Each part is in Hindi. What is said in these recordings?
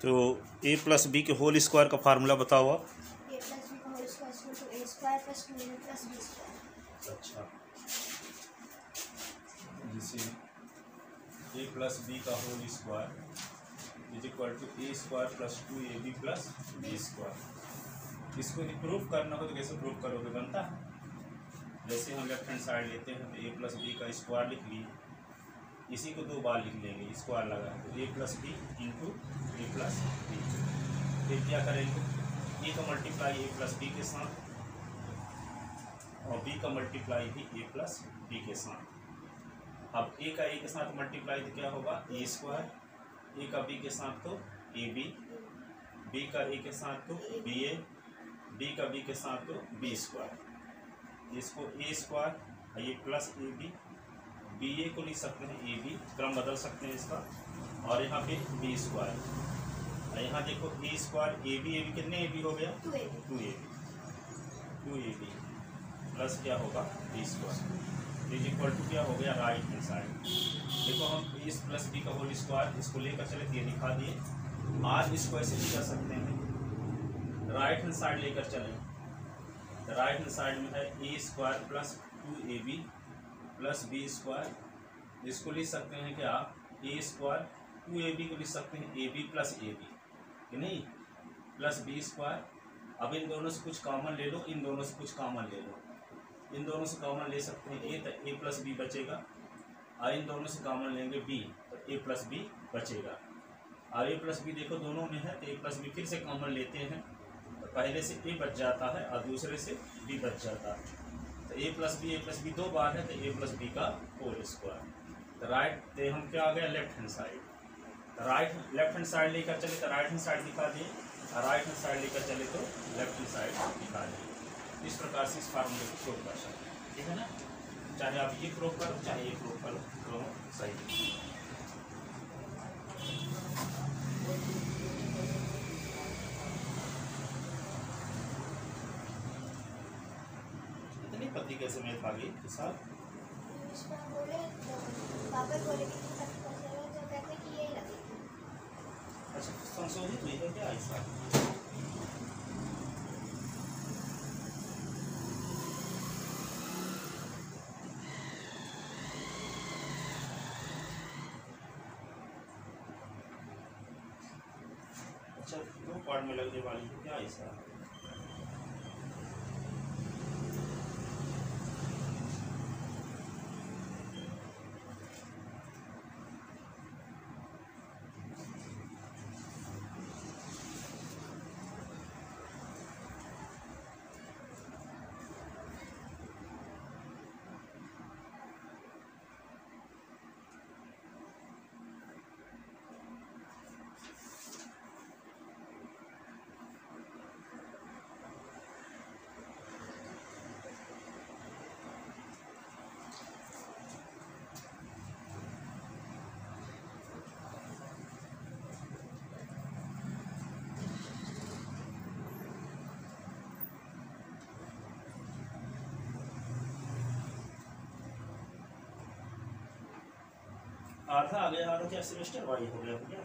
तो ए प्लस बी के होल स्क्वायर का फार्मूला बताओ आप। ए प्लस बी का होल स्क्वायर तो ए square plus 2ab plus B square. अच्छा, जिसे ए प्लस बी का whole square is equal to A square plus 2ab plus B square. इसको यदि प्रूफ करना हो तो कैसे प्रूफ करोगे? बनता है जैसे हम लेफ्ट हैंड साइड लेते हैं तो ए प्लस बी का स्क्वायर लिख लिए, इसी को दो बार लिख लेंगे, स्क्वायर लगा है तो a plus B into A plus B. फिर क्या करेंगे? ए का मल्टीप्लाई ए प्लस बी के साथ और बी का मल्टीप्लाई भी ए प्लस बी के साथ। अब ए का ए के साथ मल्टीप्लाई तो क्या होगा? ए स्क्वायर, ए का बी के साथ तो ए बी का ए के साथ तो बी ए, बी का बी के साथ तो बी स्क्वायर। इसको ए स्क्वायर ये प्लस ए बी ए को लिख सकते हैं ए बी, क्रम बदल सकते हैं इसका, और यहाँ पे बी स्क्वायर। यहाँ देखो ए स्क्वायर ए बी कितने ए बी हो गया? 2 ए बी प्लस क्या होगा? B square is equal to क्या हो गया? Right hand side. देखो हम ए प्लस बी का होल स्क्वायर इसको लेकर चले तो ये दिखा दिए। आज इसको ऐसे भी कर सकते हैं, राइट हैंड साइड लेकर चले, राइट हैंड साइड में है ए square plus 2ab plus B square. इसको लिख सकते हैं क्या? ए स्क्वायर 2ab को लिख सकते हैं A B plus A B, कि नहीं, प्लस बी स्क्वायर। अब इन दोनों से कुछ कॉमन ले लो, इन दोनों से कुछ कॉमन ले लो, इन दोनों से कॉमन ले सकते हैं ए, तो ए प्लस बी बचेगा, और इन दोनों से कॉमन लेंगे बी तो ए प्लस बी बचेगा। और ए प्लस बी देखो दोनों में है तो ए प्लस बी फिर से कॉमन लेते हैं, पहले से ए बच जाता है और दूसरे से बी बच जाता है। तो ए प्लस बी दो बार है तो ए प्लस बी का होल स्क्वायर। तो राइट तो हम क्या आ गया? Left hand side. तो लेफ्ट हैंड साइड लेकर चले तो राइट हैंड साइड दिखा दिए, और राइट हैंड साइड लेकर चले तो लेफ्ट हैंड साइड दिखा दिए। इस प्रकार से इस फार्मूले को प्रूव कर सकते हैं, ठीक है ना। चाहे आप ये प्रूव करो चाहे ये प्रूव करो, दोनों सही। पति कैसे मैं था गई के साथ बोले पापा बोले कि तो कहते कि यही लगेगी। अच्छा, संशोधित हुई है क्या ऐसा? अच्छा, दो पार्ट में लगने वाली है क्या ऐसा? आधा आ गया, आधा क्या सेमेस्टर वाइज हो गया क्या?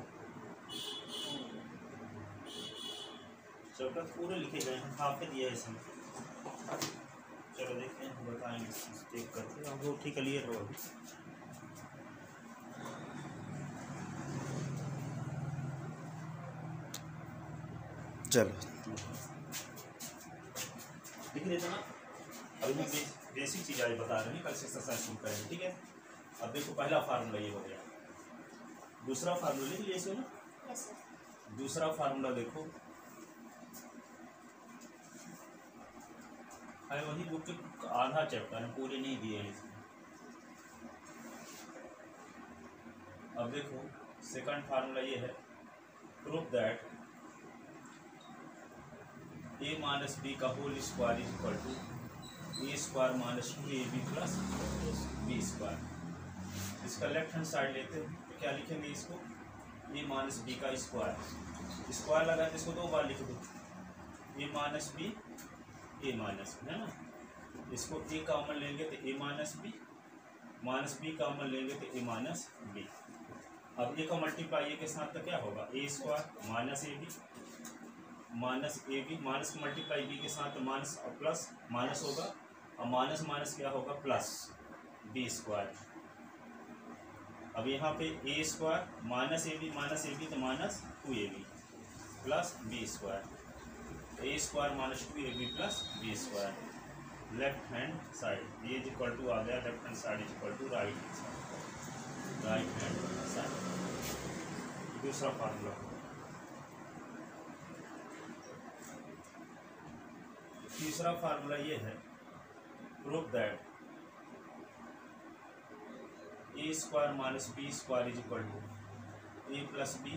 चैप्टर पूरे लिखे गए हैं, हाफ दिया है इसमें। चलो देखते हैं, बताएंगे देख करके। अब वो ठीक क्लियर हो अभी। चलो लिख लेते ना, अभी भी बेसिक चीज़ आज बता रहे हैं, कल से एक्सरसाइज शुरू करेंगे, ठीक है। अब देखो पहला फार्मूला ये हो गया, दूसरा फार्मूला लिख लिया इसमें ना। दूसरा फार्मूला देखो है वही बुक के आधा चैप्टर है, पूरे नहीं दिए हैं इसमें। अब देखो सेकंड फार्मूला ये है, proof that A minus B का whole square is equal to A square minus 2ab plus B square. इसका लेफ्ट हैंड साइड लेते हैं तो क्या लिखेंगे? इसको ए माइनस बी का स्क्वायर, स्क्वायर लगा तो इसको दो बार लिख दो, A minus B A minus है ना। इसको ए कॉमन लेंगे तो ए माइनस बी कॉमन लेंगे तो ए माइनस बी। अब ए का मल्टीप्लाई ए के साथ तो क्या होगा A square minus A B minus multiply B के साथ माइनस प्लस माइनस होगा और माइनस माइनस क्या होगा प्लस बी स्क्वायर। अब यहाँ पे A square minus A B तो minus 2ab plus B square A square minus 2ab plus B square. Left hand side A is equal to आ गया, left hand side is equal to right hand side. दूसरा फार्मूला तीसरा फार्मूला ये है, prove that A square minus B square is equal to A plus B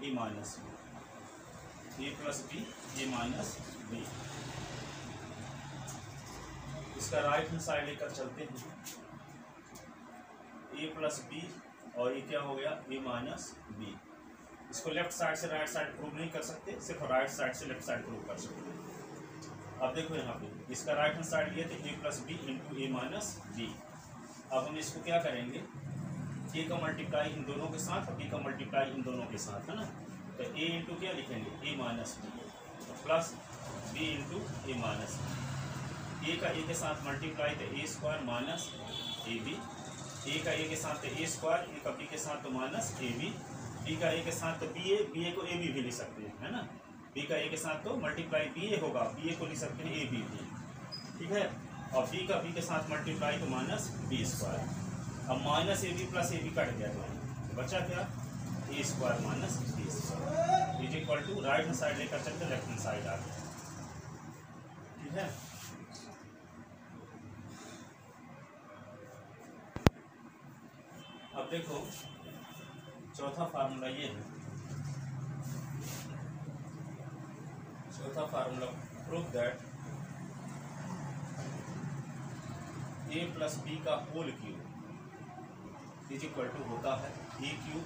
A minus B, A plus B A minus B. इसका राइट हैंड साइड लेकर चलते हैं, ए प्लस बी और ये क्या हो गया ए माइनस बी। इसको लेफ्ट साइड से राइट साइड प्रूव नहीं कर सकते, सिर्फ राइट साइड से लेफ्ट साइड प्रूव कर सकते हैं। अब देखो यहाँ पे इसका राइट हैंड साइड लिए थे ए plus B into A minus B. अब हम इसको क्या करेंगे, ए का मल्टीप्लाई इन दोनों के साथ और बी का मल्टीप्लाई इन दोनों के साथ, है ना। तो ए इंटू क्या लिखेंगे A minus B plus B into A minus B. A का ए के साथ मल्टीप्लाई तो ए square minus A B, A का ए के साथ तो ए स्क्वायर, ए का बी के साथ तो माइनस ए बी, बी का ए के साथ तो बी ए को ए बी भी लिख सकते हैं, है ना। बी का ए के साथ तो मल्टीप्लाई बी ए होगा, बी ए को लिख सकते हैं ए बी भी, ठीक है। और बी का बी के साथ मल्टीप्लाई तो माइनस बी स्क्वायर। अब minus A B plus A B cut गया तो बचा क्या A square minus B square is equal to right hand side लेकर चलते लेफ्ट हैंड साइड आ गया, ठीक है। अब देखो चौथा फार्मूला ये है, चौथा formula prove that A plus B का whole cube is equal to होता है A cube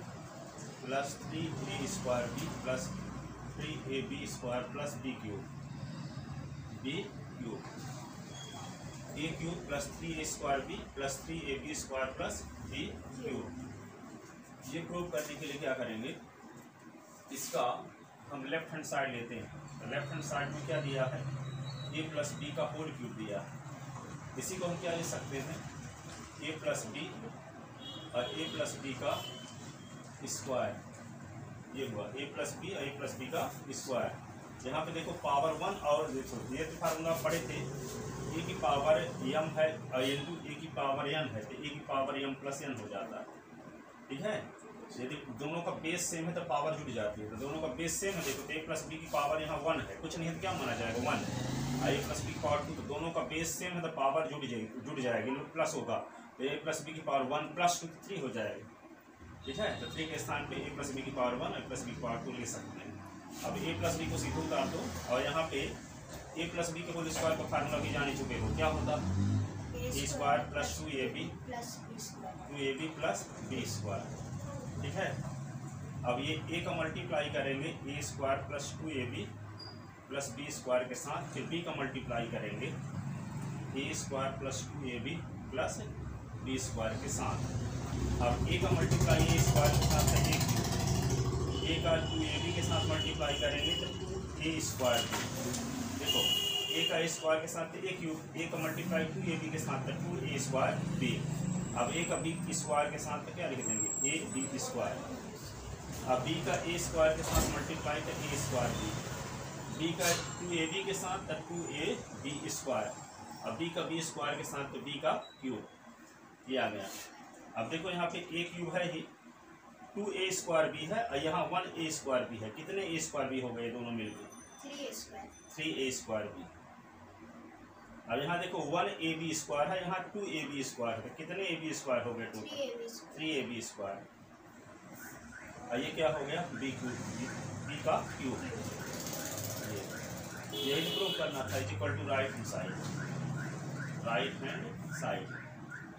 plus 3a square B plus 3ab square plus B cube A cube plus 3a square B plus 3ab square plus B cube. ये प्रूव करने के लिए क्या करेंगे, इसका हम लेफ्ट हैंड साइड लेते हैं। तो लेफ्ट हैंड साइड में क्या दिया है ए प्लस बी का होल क्यूब दिया है, इसी को हम क्या ले सकते हैं ए प्लस बी और ए प्लस बी का स्क्वायर, ये हुआ ए प्लस बी और ए प्लस बी का स्क्वायर। यहाँ पे देखो पावर 1 और देखो ये तो फार्मूला पढ़े थे, ए की पावर m है और इंटू ए की पावर n है, तो ए की पावर m प्लस n हो जाता है, ठीक है। यदि दोनों का बेस सेम है तो पावर जुड़ जाती है, तो दोनों का बेस सेम है देखो, तो ए प्लस बी की पावर यहाँ 1 है, कुछ नहीं है तो क्या माना जाएगा 1 है, ए प्लस बी की पावर 2, तो दोनों का बेस सेम है तो पावर जुड़ जाएगी प्लस होगा, तो ए प्लस बी की पावर 1 प्लस 2 3 हो जाएगी, ठीक है। तो 3 के स्थान पे ए प्लस बी की पावर 1 और प्लस बी की पावर 2 ले सकते हैं। अब ए प्लस बी को सीधे उतार दो और यहाँ पे ए प्लस बी के होल स्क्वायर का फार्मूला भी जान चुके हो, क्या होता A square plus 2ab plus B square, ठीक है। अब ये ए का मल्टीप्लाई करेंगे A square plus 2ab plus B square के साथ, फिर बी का मल्टीप्लाई करेंगे A square plus 2ab plus B square के साथ। अब ए का मल्टीप्लाई ए स्क्वायर के साथ है ए का 2ab के साथ मल्टीप्लाई करेंगे तो 2a स्क्वायर बी, देखो ए का ए स्क्वायर के साथ ए क्यूब, ए का मल्टीप्लाई 2ab के साथ 2a स्क्वायर बी। अब ए का बी स्क्वायर के साथ तो क्या लिख देंगे ए बी स्क्वायर। अब बी का ए स्क्वायर के साथ मल्टीप्लाई तो ए स्क्वायर बी का 2ab के साथ 2ab स्क्वायर। अब बी का बी स्क्वायर के साथ तो बी का क्यूब, ये आ गया। अब देखो यहाँ पे ए क्यूब है ही, 2a स्क्वायर बी है और यहाँ 1a स्क्वायर बी है, कितने a स्क्वायर बी हो गए दोनों मिलकर 3a स्क्वायर बी। अब यहाँ देखो 1ab स्क्वायर है, यहाँ 2ab स्क्वायर है, कितने ab स्क्वायर हो गए टोटल 3ab स्क्वायर। और ये क्या हो गया बी क्यूब, बी का क्यूब। यही प्रूव करना था, is equal to right hand side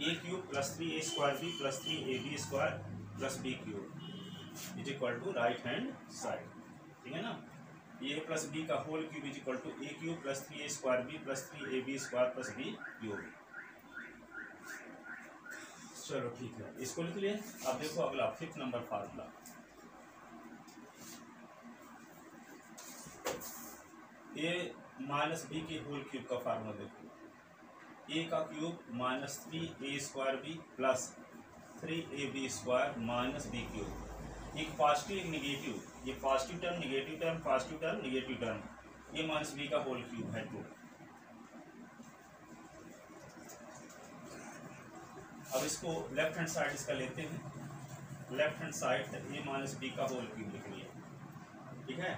A cube plus 3a square B plus 3ab square plus B cube is equal to right hand side, ठीक है ना। ए प्लस बी का whole cube is equal to A cube plus 3a square B plus 3ab square plus B cube. चलो ठीक है, इसको लिख लिए। अब देखो अगला 5th number formula. A minus B के होल क्यूब का फार्मूला देखो। ए का cube minus 3a² B plus 3ab² minus B cube. एक पॉजिटिव एक निगेटिव, ये positive term negative term positive term negative term, ये माइनस बी का होल क्यूब है 2। अब इसको लेफ्ट हैंड साइड इसका लेते हैं। लेफ्ट हैंड साइड ए माइनस बी का होल क्यूब लिख लिया, ठीक है।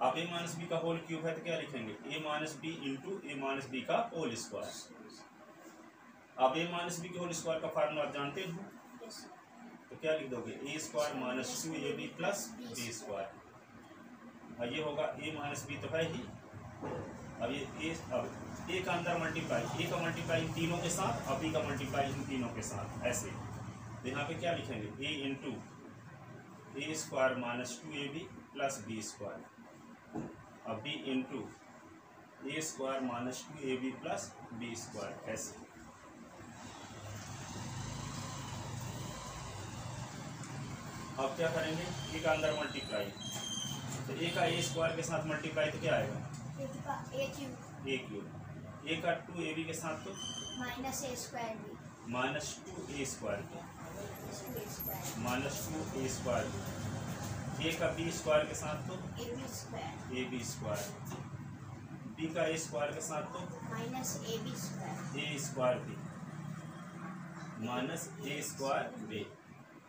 अब ए माइनस बी का होल क्यूब है तो क्या लिखेंगे, A minus B into A minus B का होल स्क्वायर। अब ए माइनस बी के होल स्क्वायर का फार्मूला आप जानते हो, तो क्या लिख दोगे, a² minus 2ab plus b²। और ये होगा a माइनस बी तो है ही। अब ये अब a का अंदर मल्टीप्लाई, a का मल्टीप्लाई इन तीनों के साथ और b का मल्टीप्लाई इन तीनों के साथ, ऐसे। तो यहाँ पे क्या लिखेंगे, a into a² minus 2ab plus b²। अब b into a² minus 2ab plus b², ऐसे। अब क्या करेंगे, ए का अंदर मल्टीप्लाई, तो ए का a² के साथ मल्टीप्लाई तो क्या आएगा, a क्यूब। ए का 2ab के साथ तो minus a² minus 2a² minus 2a²। ए का b² के साथ तो ab²। बी का a² के साथ तो minus ab² a² minus a²।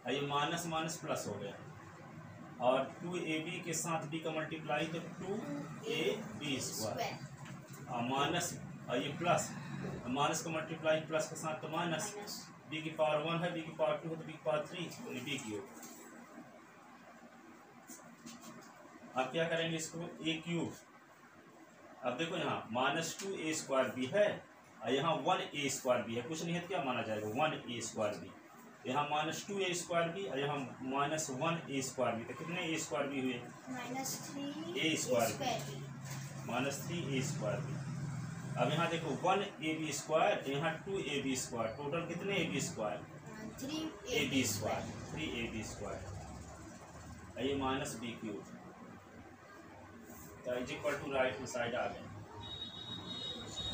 ये माइनस माइनस प्लस हो गया, और 2ab के साथ b का मल्टीप्लाई तो 2ab²। माइनस ये प्लस, माइनस का मल्टीप्लाई प्लस के साथ तो माइनस। b की पावर 1 है, b की पावर 2 है, तो b की पावर 3, b क्यूब। अब क्या करेंगे इसको, a क्यूब। अब देखो यहाँ माइनस 2a² है और यहाँ 1a² है, कुछ नहीं है तो क्या माना जाएगा, 1a²। यहाँ माइनस 2a² और यहाँ माइनस 1a², तो कितने a² हुए, माइनस 3a², माइनस 3a²। अब यहाँ देखो 1ab², यहाँ 2ab², टोटल कितने ab², 3ab²। ये माइनस बी क्यूब, तो is equal to right hand side आ गए।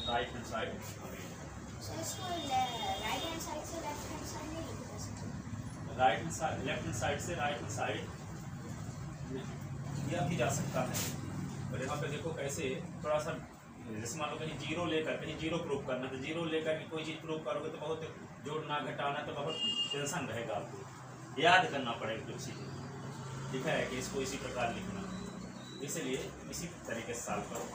राइट हैंड साइड इसको राइट हैंड साइड से लेफ्ट हैंड साइड नहीं लिखा सकते, right hand side left hand side से राइट हैंड साइड यह भी जा सकता है। और यहाँ पे देखो कैसे थोड़ा सा, जैसे मान लो कहीं जीरो लेकर, कहीं जीरो प्रूव करना, तो जीरो लेकर के कोई चीज़ प्रूव करोगे तो बहुत जोड़ना घटाना तो बहुत टेंशन रहेगा, आपको याद करना पड़ेगा कुछ चीज़ें, ठीक है, कि इसको इसी प्रकार लिखना। इसलिए इसी तरीके से सॉल्व करो,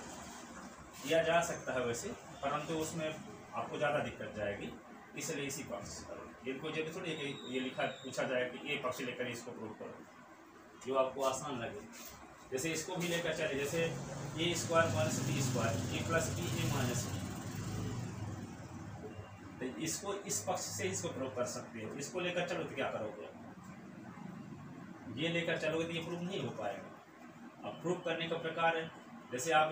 किया जा सकता है वैसे, परंतु उसमें आपको ज़्यादा दिक्कत जाएगी, इसलिए इसी पक्ष से करो। इनको जब थोड़ी ये लिखा पूछा जाए कि ये पक्ष लेकर इसको प्रूव करो, जो आपको आसान लगे। जैसे इसको भी लेकर चले, जैसे a² minus b², a plus B A minus B, तो इसको इस पक्ष से इसको प्रूव कर सकते हो। इसको लेकर चलो तो क्या करोगे, ये लेकर चलोगे तो ये प्रूव नहीं हो पाएगा। अब प्रूव करने का प्रकार है, जैसे आप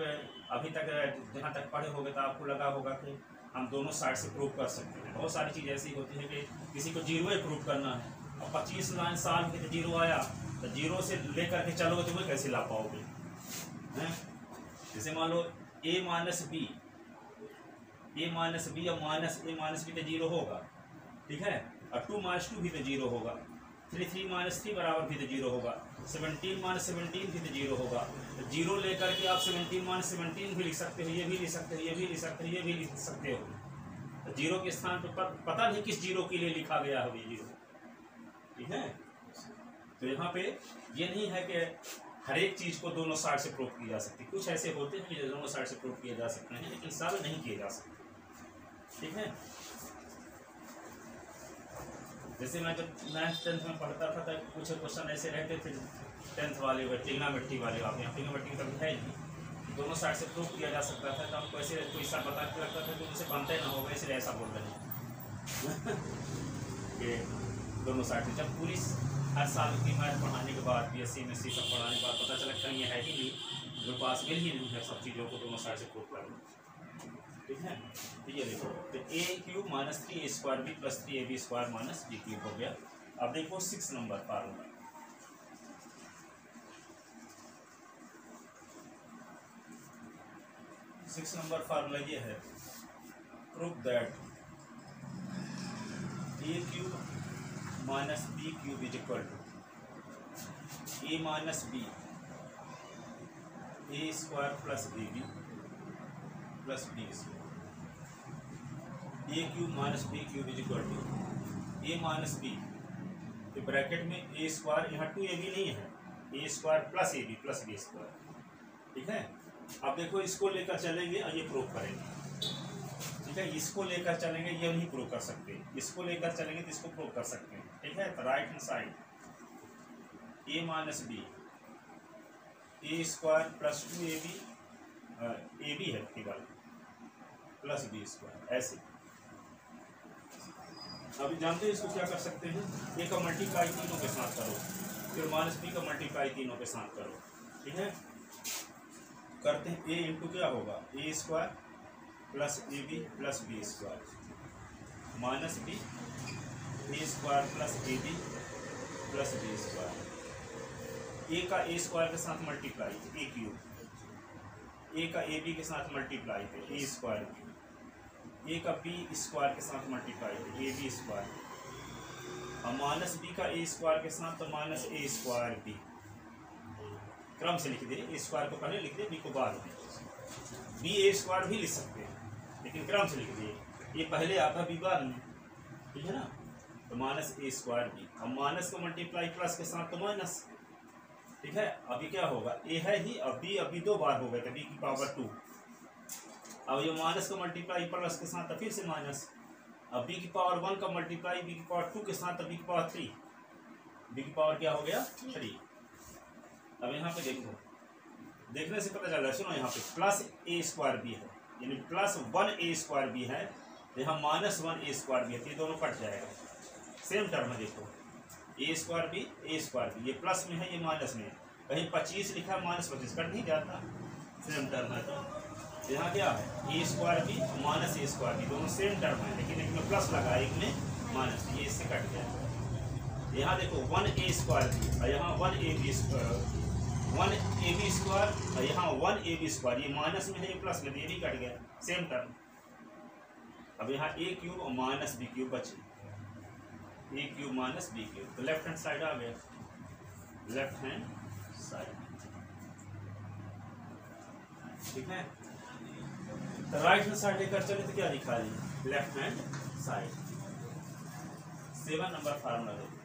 अभी तक जहाँ तक पढ़े होगे तो आपको लगा होगा कि हम दोनों साइड से प्रूव कर सकते हैं। बहुत सारी चीज़ ऐसी होती है कि किसी को जीरो ही प्रूव करना है, और 25 लाइन साल के जीरो आया, तो जीरो से लेकर के चलोगे तो वो कैसे ला पाओगे हैं। जैसे मान लो a माइनस बी और माइनस a माइनस बी तो जीरो होगा, ठीक है, और 2 माइनस 2 भी तो जीरो होगा, 3 माइनस 3 बराबर भी तो जीरो होगा, 17 माइनस 17 भी तो जीरो होगा। तो जीरो लेकर के आप 17 माइनस 17 भी लिख सकते हो, ये भी लिख सकते हो, ये भी लिख सकते हो, ये भी लिख सकते हो। तो जीरो के स्थान पर पता नहीं किस जीरो के लिए लिखा गया है ये जीरो, ठीक है। तो यहाँ पे ये नहीं है कि हर एक चीज़ को दोनों साइड से प्रूव की जा सकती, कुछ ऐसे होते हैं जो दोनों साइड से प्रूव किए जा सकते हैं, लेकिन सब नहीं किए जा सकते, ठीक है। जैसे मैं जब 9th 10th में पढ़ता था तो कुछ क्वेश्चन ऐसे रहते थे 10th वाले व ट्रिग्नोमेट्री वाले, आप यहाँ ट्रिग्नोमेट्री कभी है नहीं, दोनों साइड से प्रूव किया जा सकता था। तो हमको ऐसे कोई सा बता के लगता था कि उनसे बनता ही ना होगा, इसलिए ऐसा बोल रहे हैं कि दोनों साइड से। जब पूरी हर साल की मैथ पढ़ाने के बाद BSc MSc सब पढ़ाने के बाद पता चला कहीं ये है ही नहीं, जो पॉसिबल ही नहीं है सब चीज़ों को दोनों साइड से प्रूव करना। ठीक है। तो ये देखो, तो A cube minus 3a² b plus 3ab² minus b cube हो गया। अब देखो 6 नंबर फार्मूला, 6 नंबर फार्मूला ये है, prove that A cube minus B cube is equal to A minus B a² plus ab plus b²। A cube minus B cube is equal to A minus B, तो ब्रैकेट में a², यहाँ 2ab नहीं है, a² plus ab plus b²। ठीक है। अब देखो इसको लेकर चलेंगे और ये प्रूव करेंगे। ठीक है, इसको लेकर चलेंगे, ये नहीं प्रूव कर सकते, इसको लेकर चलेंगे तो इसको प्रूव कर सकते हैं। ठीक है, तो right hand side a minus B a² plus 2ab, ab है केवल, प्लस b², ऐसे। अभी जानते हैं इसको क्या कर सकते हैं, ए का मल्टीप्लाई तीनों के साथ करो, फिर माइनस बी का मल्टीप्लाई तीनों के साथ करो। ठीक है, करते हैं। ए इंटू क्या होगा, a² plus ab plus b² minus B a² plus ab plus b²। A का a² के साथ मल्टीप्लाई थे ए क्यूब, ए का ab के साथ मल्टीप्लाई थे a², ए का b² के साथ मल्टीप्लाई थे ab², और माइनस बी का a² के साथ तो माइनस a²b। क्रम से लिख दे, a² को पहले लिख दे, b को बाद में। b a² भी लिख सकते हैं, लेकिन क्रम से लिख दिए, ये पहले आता b बाद में। ठीक है ना, तो माइनस a²b, अब माइनस का मल्टीप्लाई प्लस के साथ तो माइनस। ठीक है, अभी क्या होगा, ए है ही, अब b अभी 2 बार हो गए थे, b की पावर 2। अब ये माइनस का मल्टीप्लाई प्लस के साथ तो फिर से माइनस, अब b की पावर 1 का मल्टीप्लाई b की पावर 2 के साथ तो b की पावर 3, b की पावर क्या हो गया 3। अब यहाँ पे देखो, देखने से पता चल रहा है, सुनो यहाँ पे प्लस a²b है, यानी प्लस 1a²b है, यहाँ माइनस 1a²b है, तो ये दोनों कट जाएगा, सेम टर्म है। देखो a²b a²b, ये प्लस में है, ये माइनस में है, कहीं 25 लिखा है, माइनस 25 कट नहीं जाता, सेम टर्म है। तो यहाँ क्या है, a²b माइनस a²b दोनों सेम टर्म है, लेकिन एक में प्लस लगा, एक में माइनस, ये इससे कट जाएगा। यहाँ देखो 1a² और यहाँ 1ab² और यहाँ 1ab², ये माइनस में है, ये प्लस में, ये भी कट गया, सेम टर्म। अब यहाँ a क्यूब और माइनस b क्यूब बचे, a cube minus b cube, तो लेफ्ट हैंड साइड आ गया, लेफ्ट हैंड साइड। ठीक है, तो राइट हैंड साइड लेकर चले तो क्या लिखा है, left hand side. 7 number formula देखो,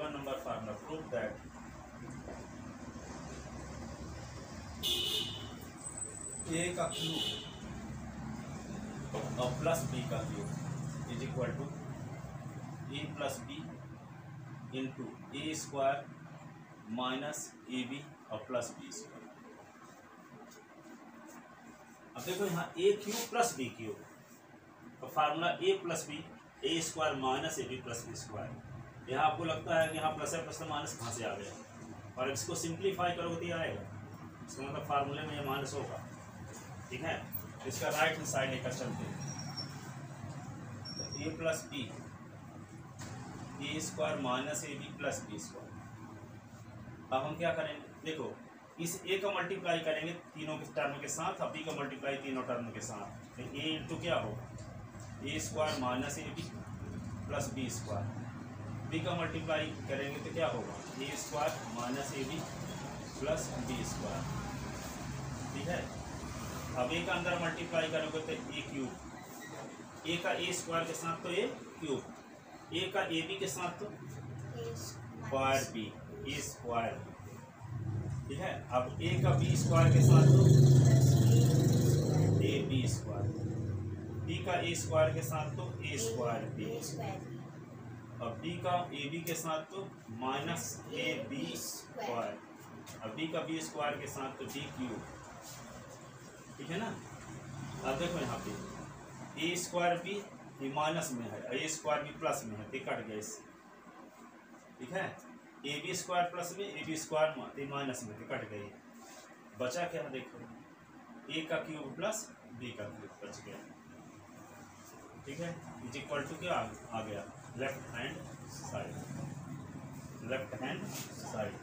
number formula, prove that A का क्यूब और प्लस बी का cube is equal to A plus B into a² minus ab और प्लस b²। अब देखो यहाँ a cube plus b cube, तो formula a plus b a² minus ab plus b²। यहाँ आपको लगता है कि यहाँ प्लस है, प्लस तो माइनस कहाँ से आ गया, और इसको सिंप्लीफाई करोगे तो ये आएगा, इसका मतलब फार्मूले में ये माइनस होगा। ठीक है, इसका राइट हैंड साइड लेकर चलते हैं, तो a plus b a² minus ab plus b²। अब हम क्या करेंगे, देखो इस a का मल्टीप्लाई करेंगे तीनों के टर्म के साथ, और b का मल्टीप्लाई तीनों टर्म के साथ, तो a इंटू क्या होगा, a² minus ab plus b²। b का मल्टीप्लाई करेंगे तो क्या होगा, a² minus ab plus b²। ठीक है, अब a का अंदर मल्टीप्लाई करोगे तो a क्यूब, a का a² के साथ तो a क्यूब, a का ab के साथ तो स्क्वायर b a²। ठीक है, अब a का b² के साथ तो ab², b का a² के साथ तो a²b, अब b का ab के साथ तो माइनस ab², अब b का b² के साथ तो b³। ठीक है ना, अब देखो यहाँ पे a²b ये माइनस में है, a²b प्लस में है, तो कट गया इससे। ठीक है, ए बी स्क्वायर प्लस में ए बी स्क्वायर माइनस में तो कट गई, बचा क्या देखो ए का क्यूब प्लस बी का क्यूब बच गया। ठीक है, इज इक्वल टू क्या आ गया left hand side, left hand side.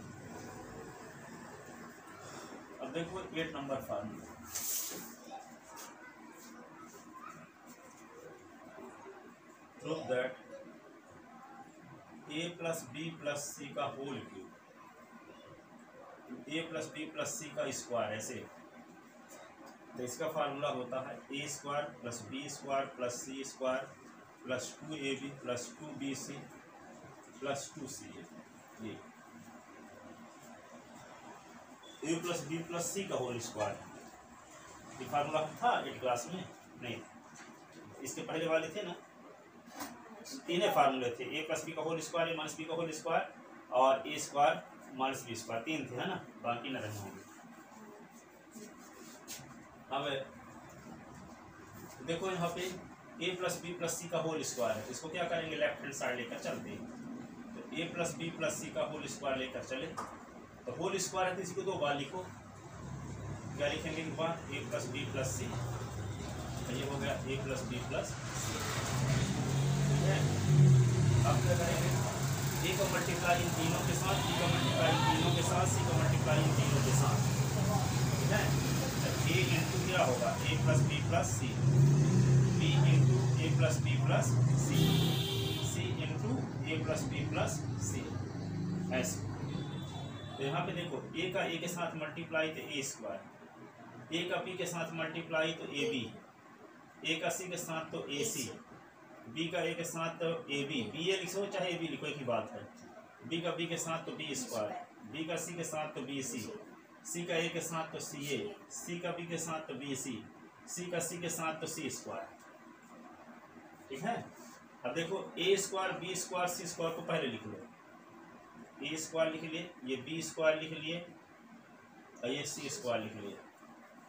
अब देखो 8 number formula, prove that A plus B plus C का whole cube, A plus B plus C का स्क्वायर ऐसे, तो इसका फार्मूला होता है ए square plus B square plus C square plus 2ab plus 2bc plus 2ca। ये A plus B plus C का होल स्क्वायर, ये फार्मूला था 8 क्लास में? नहीं, इसके पहले वाले थे ना, तीन फार्मूले थे, ए प्लस बी का होल स्क्वायर, ए माइनस बी का होल स्क्वायर और ए स्क्वायर माइनस बी स्क्वायर, 3 थे है ना, बाकी न रहने होंगे। अब देखो यहाँ पे A plus B plus C का होल स्क्वायर है, इसको क्या करेंगे लेफ्ट हैंड साइड लेकर चलते हैं, तो a plus B plus C का होल स्क्वायर लेकर चले, तो होल स्क्वायर है तो इसी को 2 बार लिखो, क्या लिखेंगे एक बार ए प्लस बी प्लस सी, ये हो गया ए प्लस बी प्लस सी। ठीक है, अब क्या करेंगे ए का मल्टीप्लाई इन तीनों के साथ, बी का मल्टीप्लाई इन तीनों के साथ, सी का मल्टीप्लाई इन तीनों के साथ। ठीक है, तो ए इंटू क्या होगा ए प्लस बी प्लस सी, बी इंटू ए प्लस बी प्लस सी, सी इंटू ए प्लस बी प्लस सी, ऐसे। तो यहाँ पे देखो ए का ए के साथ मल्टीप्लाई तो ए स्क्वायर, ए का बी के साथ मल्टीप्लाई तो ए बी, ए का सी के साथ तो ए सी, बी का ए के साथ तो ए बी, बी ए लिखो चाहे ए बी लिखो एक ही बात है, बी का बी के साथ तो बी स्क्वायर, बी का सी के साथ तो बी सी का ए के साथ तो सी ए, सी का बी के साथ तो बी सी का सी के साथ तो सी स्क्वायर। ठीक है, अब देखो ए square B square C square को पहले लिख लो, ए स्क्वायर लिख लिए, ये बी स्क्वायर लिख लिए और ये सी स्क्वायर लिख लिए।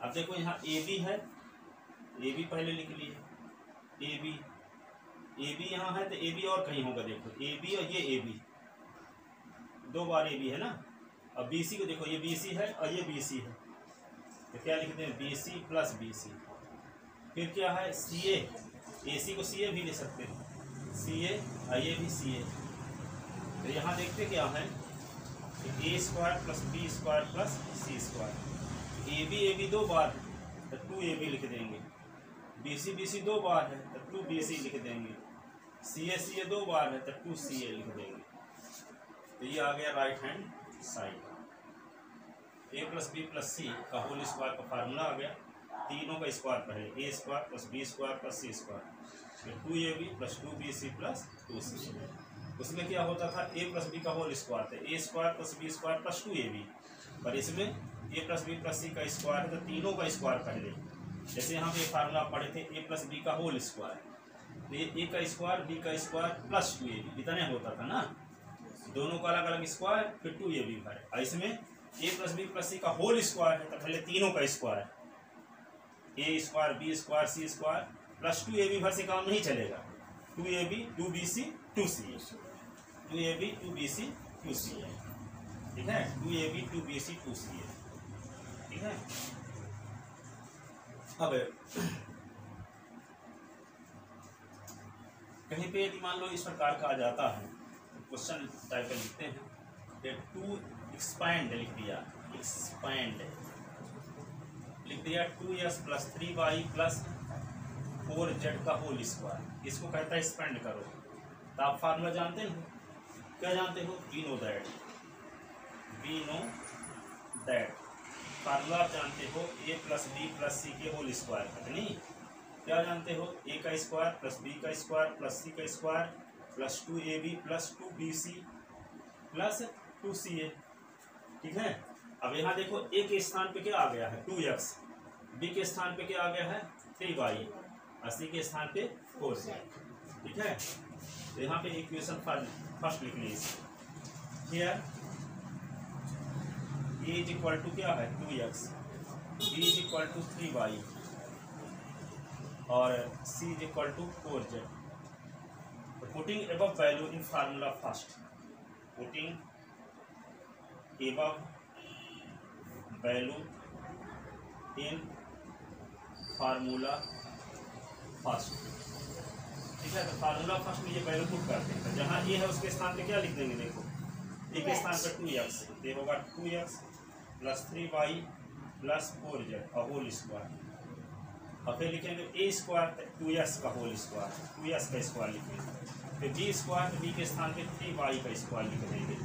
अब देखो यहाँ ए बी है, ए बी पहले लिख लिए, ए बी यहाँ है तो ए बी और कहीं होगा, देखो ए बी और ये ए बी 2 बार ए बी है ना। अब बी सी को देखो, ये बी सी है और ये बी सी है, तो क्या लिखते हैं B C plus B C. फिर क्या है सी ए सी को सी ए भी ले सकते हैं, सी ए और ये भी सी ए। तो यहाँ देखते क्या है ए square plus B square plus C square, A B 2 बार है तो 2ab लिख देंगे, बी सी 2 बार है तो 2bc लिख देंगे, सी ए 2 बार है तो 2ca लिख देंगे। तो ये आ गया right hand side, A plus B plus C का होल स्क्वायर का फार्मूला आ गया, तीनों का स्क्वायर पहले, A square plus B square plus C square, फिर 2ab plus 2bc plus 2ca। उसमें क्या होता था ए प्लस बी का होल स्क्वायर था, A square plus B square plus 2ab, पर इसमें A plus B plus C का स्क्वायर है तो तीनों का स्क्वायर पहले, जैसे यहाँ पे फार्मूला पढ़े थे ए प्लस बी का होल स्क्वायर, तो ये ए का स्क्वायर बी का स्क्वायर प्लस 2ab इतने होता था ना, दोनों का अलग अलग स्क्वायर फिर 2ab भरे। और इसमें A plus B plus C का होल स्क्वायर है तो पहले तीनों का square, A square B square C square plus 2ab भर से काम नहीं चलेगा, 2ab 2bc 2ca, 2ab 2bc 2ca। ठीक है, 2ab 2bc 2ca। ठीक है, अब कहीं पे यदि मान लो इस प्रकार का आ जाता है, क्वेश्चन टाइप का लिखते हैं, टू एक्सपैंड लिख दिया, एक्सपैंड लिख दिया 2s plus 3y plus 4z का होल स्क्वायर, इसको कहता है एक्सपैंड करो। तो आप फार्मूला जानते हो, क्या जानते हो, वी नो दैट फार्मूला आप जानते हो ए प्लस बी प्लस सी के होल स्क्वायर का, नहीं क्या जानते हो, ए का स्क्वायर प्लस बी का स्क्वायर प्लस सी का square plus 2ab plus 2bc plus 2ca। ठीक है, अब यहाँ देखो ए के स्थान पे क्या आ गया है 2x, बी के स्थान पे क्या आ गया है 3y और सी के स्थान पे 4z। ठीक है, तो यहाँ पे इक्वेशन फर्स्ट लिख लीजिए, here A is equal to क्या है 2x, B is equal to 3y और C is equal to 4z। Putting above value in formula first, putting above value in formula first. ठीक है, तो फार्मूला फर्स्ट में ये वैल्यू पुट करते हैं, तो जहाँ ए है उसके स्थान पे क्या लिख देंगे, देखो ए के स्थान पे 2x, ये होगा 2x plus 3y plus 4z whole square. और फिर लिखेंगे ए स्क्वायर 2x का होल स्क्वायर, 2x का स्क्वायर लिखेंगे, फिर बी स्क्वायर, बी के स्थान पे 3y का स्क्वायर लिख देंगे,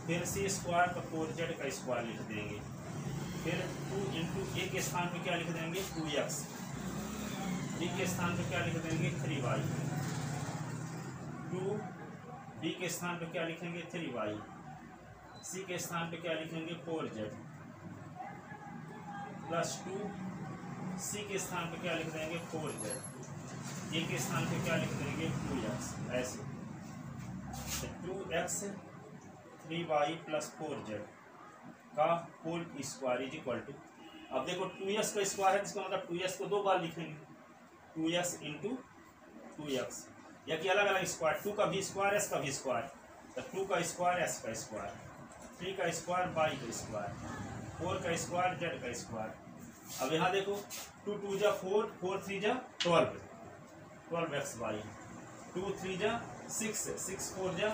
फिर सी स्क्वायर तो 4z का स्क्वायर लिख देंगे, फिर 2 इंटू ए के स्थान पे क्या लिख देंगे 2x, बी के स्थान पे क्या लिख देंगे 3y, 2 बी के स्थान पे क्या लिखेंगे 3y, सी के स्थान पे क्या लिखेंगे 4z प्लस 2 सी के स्थान पे क्या लिख देंगे 4z, ए के स्थान पे क्या लिख देंगे 2x, ऐसे 2x 3y प्लस 4z का whole square is equal to, अब देखो 2x का स्क्वायर है, इसका मतलब 2x को 2 बार लिखेंगे, 2x इंटू 2x, या कि अलग अलग स्क्वायर, 2 का भी स्क्वायर, s का भी स्क्वायर, तो 2 का स्क्वायर s का स्क्वायर, 3 का स्क्वायर y का स्क्वायर, 4 का स्क्वायर z का स्क्वायर। अब यहाँ देखो 2 2 जा 4, 4 3 जा 12, 12xy, 2 3 जा 6, 6 4 जा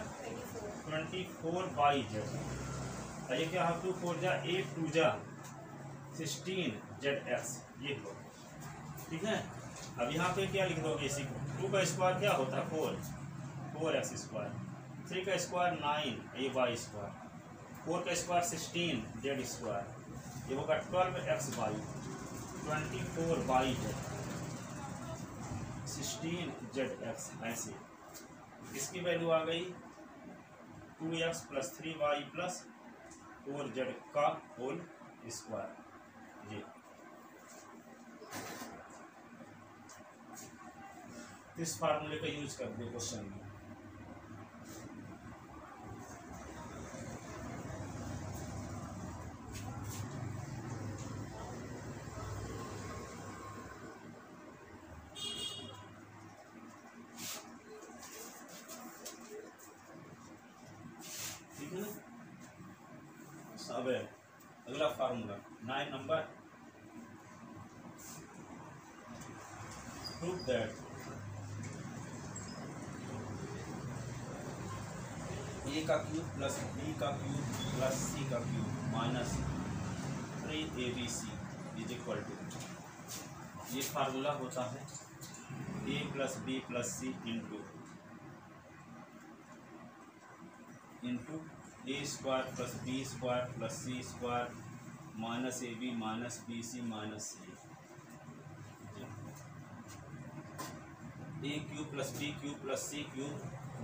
24yz, और ये क्या है 2 4 जा 8, 2 जा 16zx, ये हो। ठीक है, अब यहाँ पे क्या लिख दोगे इसी को, 2 का स्क्वायर क्या होता है 4x स्क्वायर, 3 का स्क्वायर 9 ये y स्क्वायर, 4 का स्क्वायर 16z स्क्वायर, ये होगा 12xy 24yz 16zx, ऐसे इसकी वैल्यू आ गई 2x plus 3y plus 4z का होल स्क्वायर जी। इस फार्मूले का यूज कर दो क्वेश्चन में। ठीक है ना, अब अगला formula 9 number, prove that A का क्यूब प्लस बी का क्यूब प्लस सी का cube minus 3abc is equal to, ये फार्मूला होता है A plus B plus C into A square plus B square plus C square minus A B minus B C minus C, A cube plus B cube plus C cube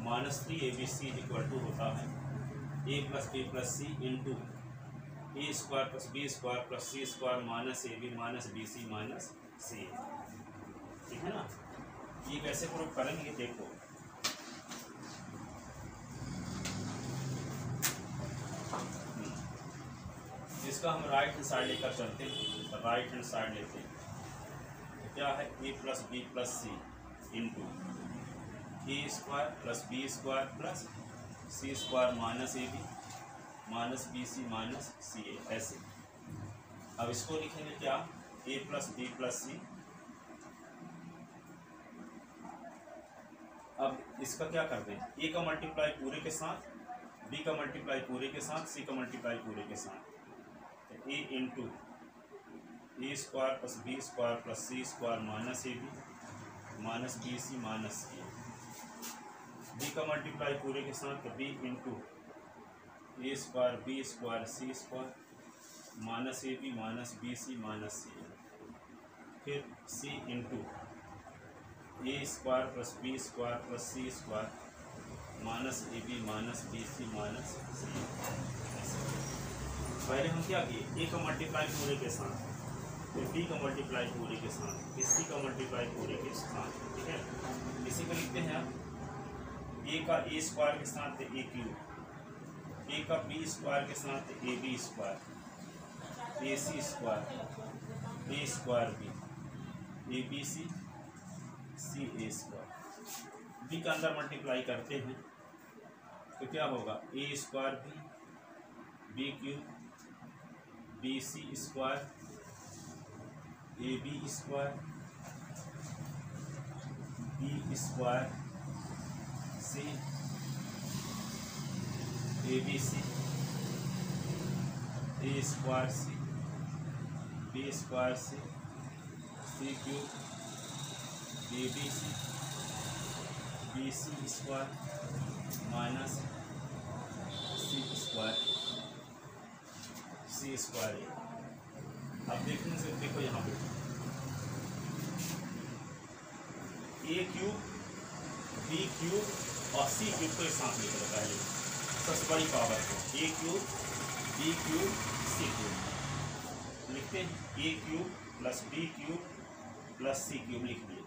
minus 3abc is equal to होता है A plus B plus C into A square plus B square plus C square minus A B minus B C minus C. ठीक है ना, ये कैसे प्रूव करेंगे देखो, इसका हम राइट हैंड साइड लेकर चलते हैं, तो राइट हैंड साइड लेते हैं, तो क्या है A plus B plus C into A square plus B square plus C square minus A B minus B C minus C A, ऐसे। अब इसको लिखेंगे क्या, A plus B plus C, अब इसका क्या करते हैं, ए का मल्टीप्लाई पूरे के साथ, बी का मल्टीप्लाई पूरे के साथ, सी का मल्टीप्लाई पूरे के साथ, तो A into A square plus B square plus C square minus A B minus B C minus C, B का मल्टीप्लाई पूरे के साथ, तो B into A square B square C square minus A B minus B C minus C, फिर C into A square plus B square plus C square minus A B minus B C minus C. पहले हम क्या किए, ए का मल्टीप्लाई पूरे के साथ, फिर बी का मल्टीप्लाई पूरे के साथ, फिर सी का मल्टीप्लाई पूरे के साथ। ठीक है, इसी को लिखते हैं आप, ए का ए स्क्वायर के साथ ए क्यूब, ए का बी स्क्वायर के साथ A B square, A C square, A square B, A B C C A square. B का अंदर मल्टीप्लाई करते हैं तो क्या होगा, A square B B cube B C square A B square B square C A B C A square C B square C cube A B C square minus C square. अब देखने से देखो यहाँ पे ए क्यूब बी क्यूब और सी क्यूब को एक साथ लिख लो पहले सबसे बड़ी पावर को, A cube B cube C cube लिखते हैं, A cube plus B cube plus C cube लिख दिए।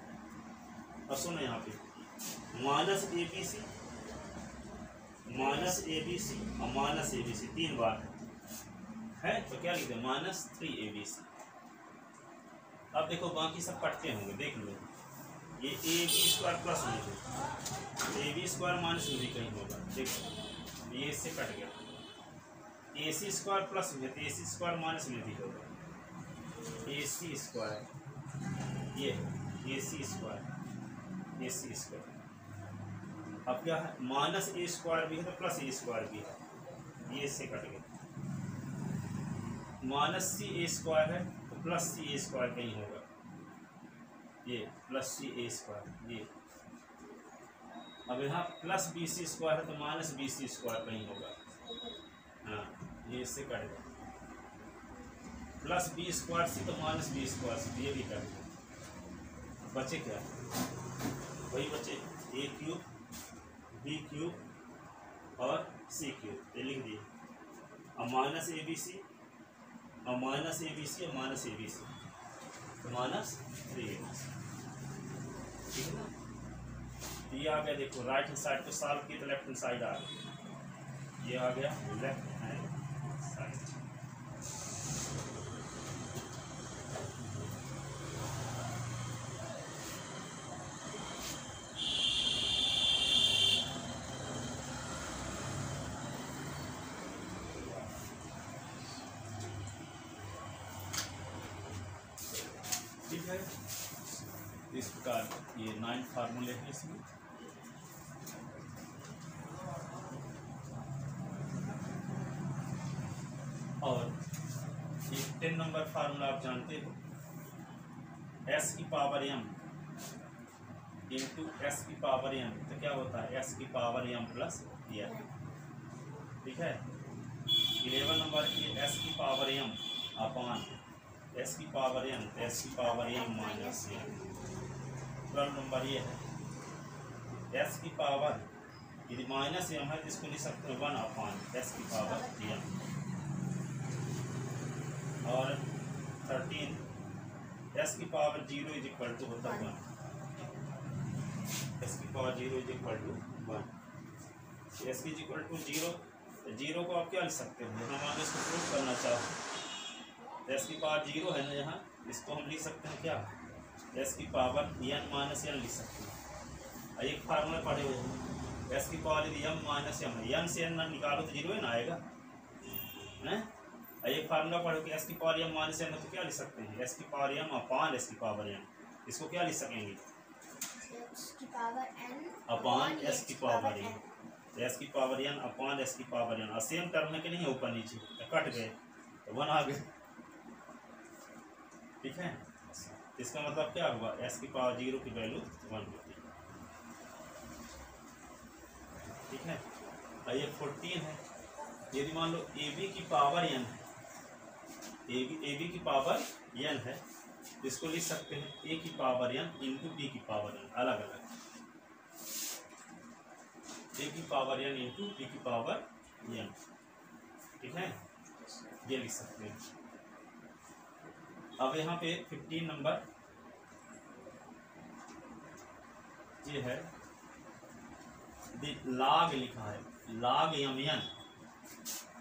अब सुनो यहाँ पे माइनस ए बी सी और माइनस ए बी सी 3 बार है तो क्या लिखते हैं माइनस 3abc। अब देखो बाकी सब कटते होंगे, देख लो ये ए बी स्क्वायर प्लस में है, ए बी स्क्वायर माइनस में भी कहीं होगा, देखो ये इससे कट गया, ए सी स्क्वायर प्लस में तो ए सी स्क्वायर माइनस में भी होगा, ए सी स्क्वायर ये ए सी स्क्वायर अब क्या है माइनस ए स्क्वायर भी है तो प्लस ए स्क्वायर भी है, ये इससे कट गया, माइनस सी ए स्क्वायर है तो प्लस सी ए स्क्वायर कहीं होगा, ये प्लस सी ए स्क्वायर ये। अब यहाँ प्लस बी सी स्क्वायर है तो माइनस बी सी स्क्वायर कहीं होगा, हाँ ये इससे कट गया, प्लस बी स्क्वायर सी तो माइनस बी स्क्वायर सी, ये भी कट गया। बचे क्या वही बचे ए क्यूब बी क्यूब और सी क्यूब, ये लिख दिए। अब माइनस ए बी सी और माइनस ए बी सी और माइनस ए बी सी तो माइनस 3abc, ठीक है ना। तो ये आ गया, देखो राइट हैंड साइड को सॉल्व किया तो लेफ्ट हैंड साइड आ गया, ये आ गया लेफ्ट हैंड साइड। ठीक है, इस प्रकार ये 9 फार्मूले हैं इसमें। और ये 10 नंबर फार्मूला आप जानते हो, s की पावर m इंटू s की पावर m, तो क्या होता है s की पावर m प्लस n, ठीक है। 11 नंबर की s की पावर m अपॉन s की पावर n, s की power m minus n। 12 number ये है s की पावर यदि माइनस m है तो इसको लिख सकते हैं 1 अपॉन s की पावर m। और 13 s की पावर 0 इज इक्वल टू होता है 1, s की power 0 is equal to 1, s की इक्वल टू 0, 0 को आप क्या लिख सकते हो, यहाँ मान लो इसको प्रूव करना चाहो s की पावर 0 है ना, यहाँ इसको हम लिख सकते हैं क्या s की पावर n माइनस n लिख सकते हैं। एक फार्मूला पढ़े हुए हैं s की पावर यदि m माइनस m है, n से n ना निकालो तो 0 ही ना आएगा, हैं। एक फार्मूला पढ़ो कि s की पावर m माइनस n है तो क्या लिख सकते हैं s की पावर m अपॉन s की पावर n, इसको क्या लिख सकेंगे s की पावर n अपॉन s की पावर n, s की पावर n अपॉन s की पावर n। और सेम टर्म के नहीं ऊपर नीचे कट गए तो 1 आ गए, ठीक है। इसका मतलब क्या हुआ s की पावर 0 की वैल्यू 1 होती है, ठीक है। और ये 14 है, यदि मान लो ab की पावर n है, ab की पावर n है तो इसको लिख सकते हैं a की पावर n इंटू b की पावर n, अलग अलग, a की पावर n इंटू b की पावर n, ठीक है, ये लिख सकते हैं। अब यहाँ पे 15 नंबर ये है log लिखा है, log m,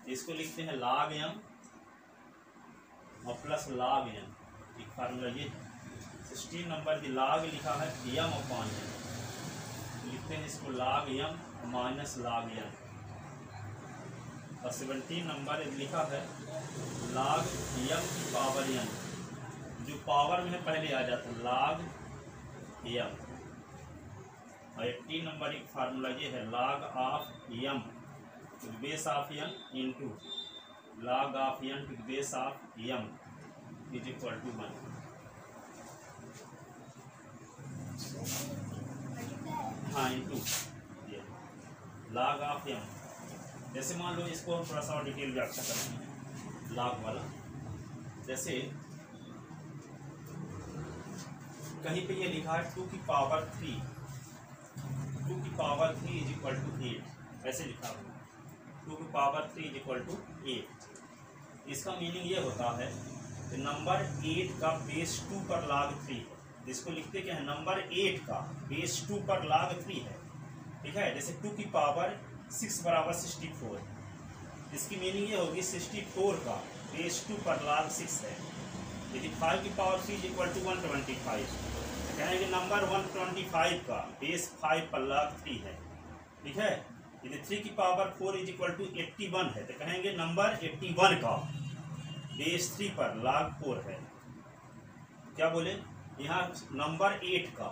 इसको लिखते हैं log m और प्लस log n, एक फार्मूला ये। 16 नंबर की log लिखा है m अपॉन n, लिखते हैं इसको log m minus log n, और 17 नंबर लिखा है log m की पावर n, जो पावर में पहले आ जाता है log m। और 18 नंबर एक फार्मूला ये है log of m to the base of n into log of n to the base of m is equal to 1। हाँ इंटू ये log ऑफ m। जैसे मान लो इसको हम थोड़ा सा और डिटेल व्याख्या करेंगे log वाला। जैसे कहीं पे ये लिखा है 2 की पावर 3 इज इक्वल टू 8, ऐसे लिखा हुआ 2 की पावर 3 इज इक्वल टू 8। इसका मीनिंग ये होता है कि नंबर 8 का बेस 2 पर log 3 है, जिसको लिखते क्या है नंबर 8 का बेस 2 पर log 3 है, ठीक है। जैसे 2 की पावर 6 बराबर 64, इसकी मीनिंग ये होगी 64 का बेस 2 पर log 6 है। यदि 5 की पावर 3 इज इक्वल टू 125, कहेंगे नंबर 125 का बेस 5 पर log 3 है, ठीक है। यदि 3 की पावर 4 इज इक्वल टू 81 है तो कहेंगे नंबर 81 का बेस 3 पर log 4 है। क्या बोले यहाँ नंबर 8 का,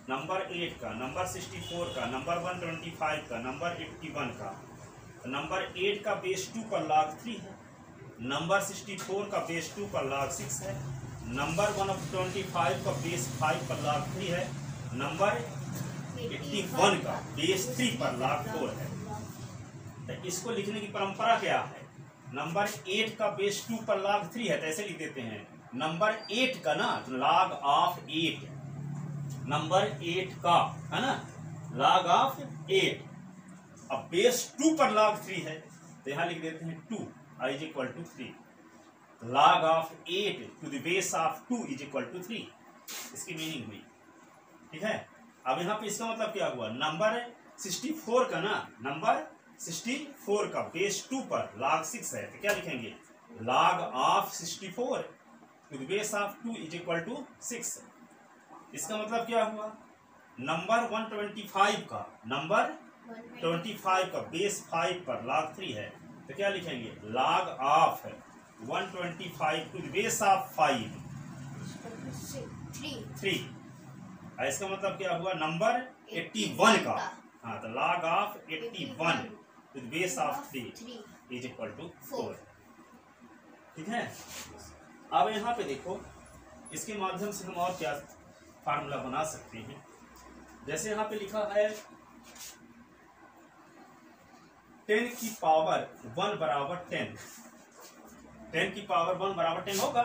नंबर 64 का, नंबर 125 का, नंबर 81 का, नंबर 8 का बेस 2 पर log 3 है, नंबर 64 का बेस 2 पर log 6 है, नंबर 125 का बेस 5 पर log 3 है, नंबर 81 का बेस 3 पर log 4 है। तो इसको लिखने की परंपरा क्या है, नंबर 8 का बेस 2 पर log 3 है तो ऐसे लिख देते हैं नंबर 8 का ना log ऑफ 8, नंबर 8 का है ना log ऑफ 8। अब बेस 2 पर log 3 है तो यहाँ लिख देते हैं 2 is equal to 3, log of 8 to the base of 2 is equal to 3, इसकी मीनिंग हुई, ठीक है। अब यहाँ पे इसका मतलब क्या हुआ, नंबर 64 का ना नंबर 64 का बेस 2 पर log 6 है तो क्या लिखेंगे log of 64 to the base of 2 is equal to 6। इसका मतलब क्या हुआ, नंबर 125 का, नंबर 25 का बेस 5 पर log 3 है तो क्या लिखेंगे log of 125 to the base of 5 3। इसका मतलब क्या हुआ, नंबर 81 का, हाँ तो log of 81 to the base of 3 is equal to 4, ठीक है। अब यहाँ पे देखो इसके माध्यम से हम और क्या फार्मूला बना सकते हैं। जैसे यहाँ पे लिखा है 10 की पावर 1 बराबर 10, 10 की पावर 1 बराबर 10 होगा,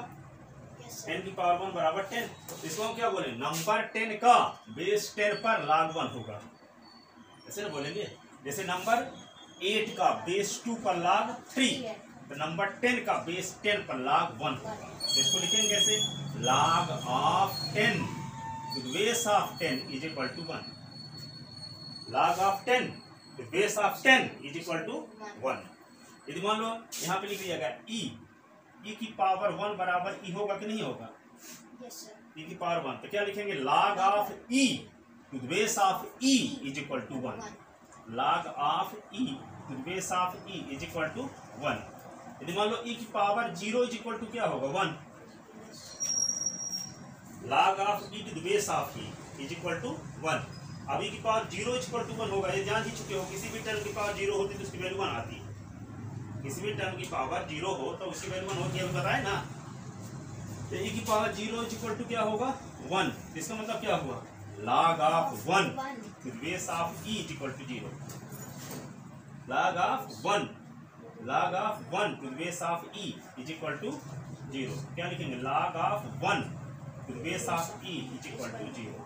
10 की पावर 1 बराबर 10। इसको हम क्या बोले, नंबर 10 का बेस 10 पर log 1 होगा, ऐसे ना बोलेंगे। जैसे नंबर 8 का बेस 2 पर log 3 तो नंबर 10 का बेस 10 पर log 1, इसको लिखेंगे कैसे log of 10 to the base of 10 is equal to 1, log of 10 to base of 10 is equal to 1। यदि मान लो यहाँ पे लिख दिया गया e की पावर 1 बराबर e होगा कि नहीं होगा, e की पावर 1 तो क्या लिखेंगे log of e to the base of e is equal to 1, log of e to the base of e is equal to 1। यदि मान लो e की पावर 0 इज इक्वल टू क्या होगा 1, log of e to the base of e is equal to 1। अब e की पावर 0 इज इक्वल टू 1 होगा, ये जान ही चुके हो, किसी भी टर्म की पावर 0 होती तो उसकी वैल्यू 1 आती है, किसी भी टर्म की पावर 0 हो तो उसकी वैल्यू 1 होती है, बताए ना। तो e की पावर 0 इज इक्वल टू क्या होगा 1, इसका मतलब क्या हुआ log of 1 to the base of e is equal to 0, log of 1 to the base of e is equal to 0। क्या लिखेंगे log of 1 to the base of e is equal to 0,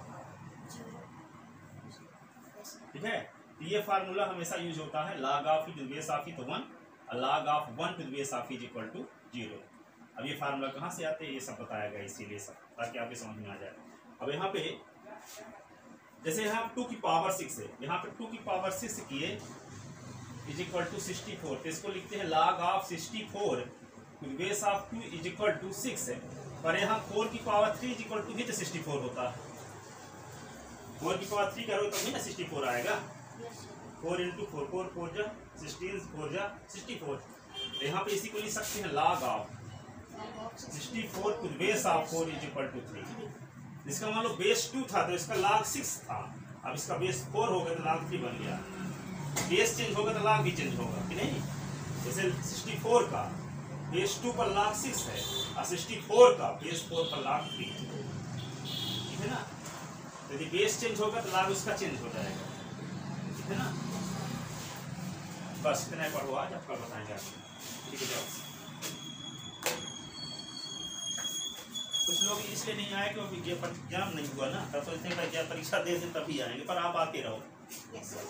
ठीक है। तो ये फार्मूला हमेशा यूज होता है, log of e to the base of e तो 1 और log of 1 to the base of e is equal to 0। अब ये फार्मूला कहाँ से आते हैं ये सब बताया गया, इसीलिए सब ताकि आपके समझ में आ जाए। अब यहाँ पे जैसे यहाँ 2 की पावर 6 है, यहाँ पे 2 की पावर 6 किए इज इक्वल टू 64 तो इसको लिखते हैं log of 64 to the base of 2 is equal to 6 है, पर यहाँ 4 की पावर 3 इज इक्वल टू भी तो 64 होता है, 4 की पावर 3 करोगे तो भी ना 64 आएगा, यस सर 4 इंटू 4 4 4 जा 16 4 जा 64। तो यहाँ पे इसी को लिख सकते हैं log of 64 to base of 4 is equal to 3। इसका मान लो बेस 2 था तो इसका log 6 था, अब इसका बेस 4 हो गया तो log 3 बन गया। बेस चेंज होगा तो log भी चेंज होगा कि नहीं। जैसे 64 का बेस 2 पर log 6 है और 64 का बेस 4 पर log 3, ठीक है ना। तो यदि बेस चेंज होगा तो log उसका चेंज हो जाएगा, ठीक है ना। बस इतना पढ़ो आज, आप कल बताएंगे आपको, ठीक है। जाओ। कुछ लोग इसलिए नहीं आए क्योंकि एग्जाम नहीं हुआ ना, तब सोचते हैं परीक्षा दे दें तभी आएंगे, पर आप आते रहो। Yes sir.